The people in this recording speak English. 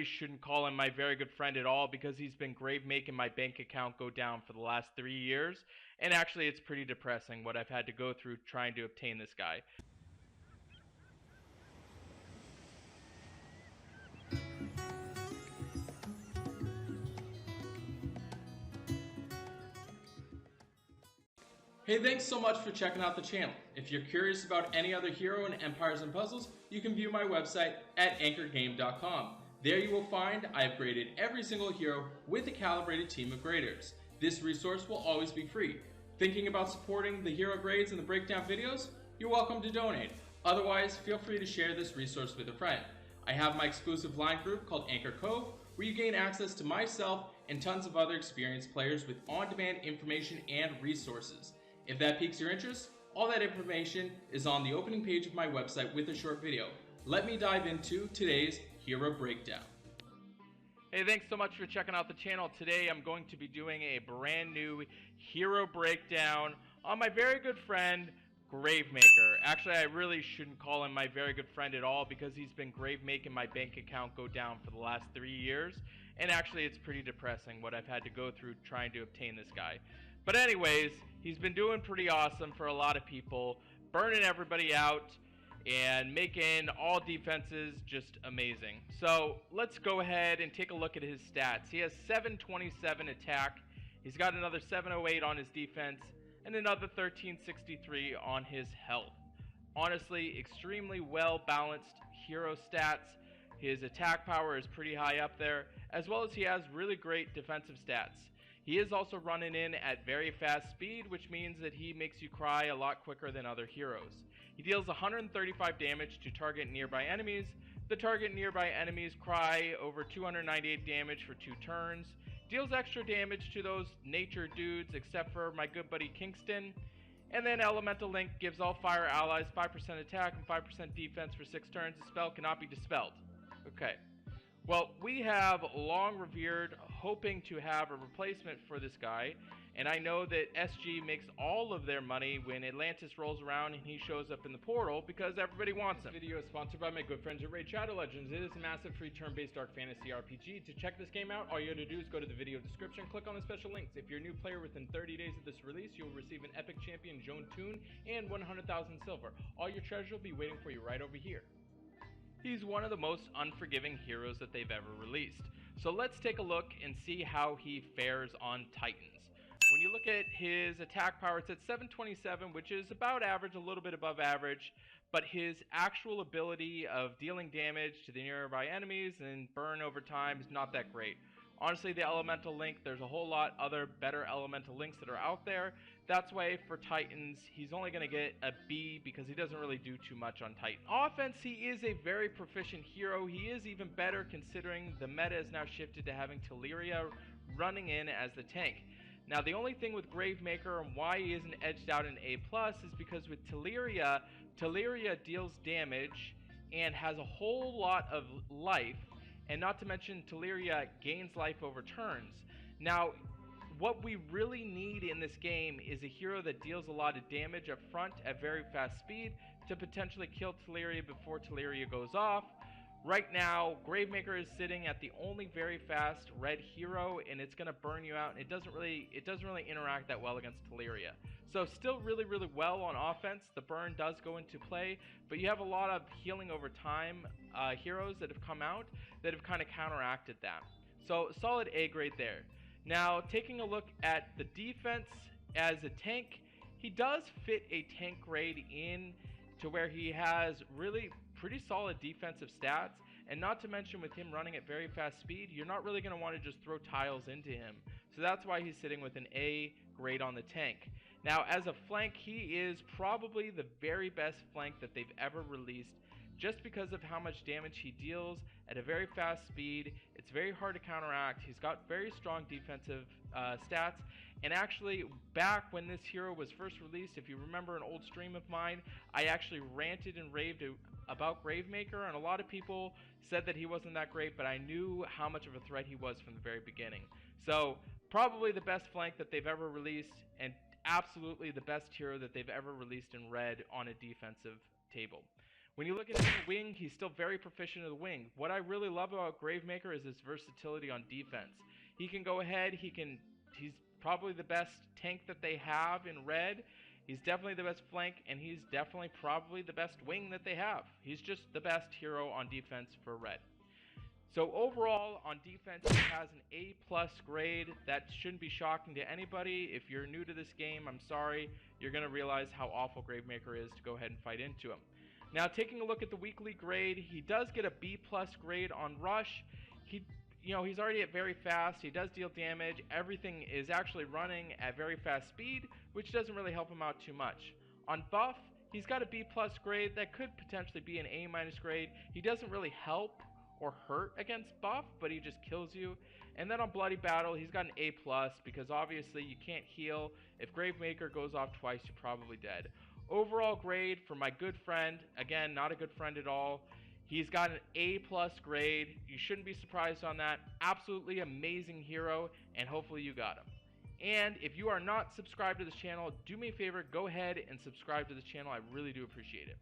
shouldn't call him my very good friend at all because he's been making my bank account go down for the last 3 years. And actually, it's pretty depressing what I've had to go through trying to obtain this guy. Hey, thanks so much for checking out the channel. If you're curious about any other hero in Empires and Puzzles, you can view my website at anchorgame.com. There you will find I've graded every single hero with a calibrated team of graders. This resource will always be free. Thinking about supporting the hero grades and the breakdown videos? You're welcome to donate. Otherwise, feel free to share this resource with a friend. I have my exclusive line group called Anchor Cove, where you gain access to myself and tons of other experienced players with on-demand information and resources. If that piques your interest, all that information is on the opening page of my website with a short video. Let me dive into today's hero breakdown. Hey, thanks so much for checking out the channel. Today I'm going to be doing a brand new hero breakdown on my very good friend, Gravemaker. Actually, I really shouldn't call him my very good friend at all because he's been making my bank account go down for the last 3 years. And actually, it's pretty depressing what I've had to go through trying to obtain this guy. But anyways, he's been doing pretty awesome for a lot of people, burning everybody out and making all defenses just amazing. So let's go ahead and take a look at his stats. He has 727 attack, he's got another 708 on his defense, and another 1363 on his health. Honestly, extremely well balanced hero stats. His attack power is pretty high up there, as well as he has really great defensive stats. He is also running in at very fast speed, which means that he makes you cry a lot quicker than other heroes. He deals 135 damage to target nearby enemies. The target nearby enemies cry over 298 damage for 2 turns. Deals extra damage to those nature dudes except for my good buddy Kingston. And then Elemental Link gives all fire allies 5% attack and 5% defense for 6 turns. The spell cannot be dispelled. Okay. Well, we have long revered, hoping to have a replacement for this guy, and I know that SG makes all of their money when Atlantis rolls around and he shows up in the portal because everybody wants him. This video is sponsored by my good friends at Raid Shadow Legends. It is a massive free turn-based dark fantasy RPG. To check this game out, all you have to do is go to the video description, click on the special links. If you're a new player within 30 days of this release, you'll receive an epic champion Joan Toon and 100,000 silver. All your treasure will be waiting for you right over here. He's one of the most unforgiving heroes that they've ever released. So let's take a look and see how he fares on Titans. When you look at his attack power, it's at 727, which is about average, a little bit above average, but his actual ability of dealing damage to the nearby enemies and burn over time is not that great. Honestly, the Elemental Link, there's a whole lot other better Elemental Links that are out there. That's why for Titans, he's only going to get a B because he doesn't really do too much on Titan. Offense, he is a very proficient hero. He is even better considering the meta is now shifted to having Teleria running in as the tank. Now, the only thing with Gravemaker and why he isn't edged out in A+ is because with Teleria deals damage and has a whole lot of life. And not to mention, Teleria gains life over turns. Now, what we really need in this game is a hero that deals a lot of damage up front at very fast speed to potentially kill Teleria before Teleria goes off. Right now, Gravemaker is sitting at the only very fast red hero, and it's going to burn you out, and it doesn't really interact that well against Teleria. So still really well on offense. The burn does go into play, but you have a lot of healing over time heroes that have come out that have kind of counteracted that. So solid A grade there. Now, taking a look at the defense as a tank, he does fit a tank grade in to where he has really pretty solid defensive stats, and not to mention with him running at very fast speed, you're not really going to want to just throw tiles into him. So that's why he's sitting with an A grade on the tank. Now, as a flank, he is probably the very best flank that they've ever released, just because of how much damage he deals at a very fast speed. It's very hard to counteract. He's got very strong defensive stats. And actually, back when this hero was first released, if you remember an old stream of mine, I actually ranted and raved about Gravemaker, and a lot of people said that he wasn't that great, but I knew how much of a threat he was from the very beginning. So probably the best flank that they've ever released, and absolutely the best hero that they've ever released in red on a defensive table. When you look at his wing, he's still very proficient in the wing. What I really love about Gravemaker is his versatility on defense. He can go ahead, he's probably the best tank that they have in red. He's definitely the best flank, and he's definitely probably the best wing that they have. He's just the best hero on defense for red. So overall, on defense, he has an A+ grade. That shouldn't be shocking to anybody. If you're new to this game, I'm sorry. You're going to realize how awful Gravemaker is to go ahead and fight into him. Now, taking a look at the weekly grade, he does get a B+ grade on rush. He's already at very fast. He does deal damage. Everything is actually running at very fast speed, which doesn't really help him out too much. On buff, he's got a B+ grade. That could potentially be an A- grade. He doesn't really help or hurt against buff, but he just kills you. And then on Bloody Battle, he's got an A+, because obviously you can't heal. If Gravemaker goes off twice, you're probably dead. Overall grade for my good friend, again, not a good friend at all, he's got an A+ grade. You shouldn't be surprised on that. Absolutely amazing hero, and hopefully you got him. And if you are not subscribed to this channel, do me a favor, go ahead and subscribe to this channel. I really do appreciate it.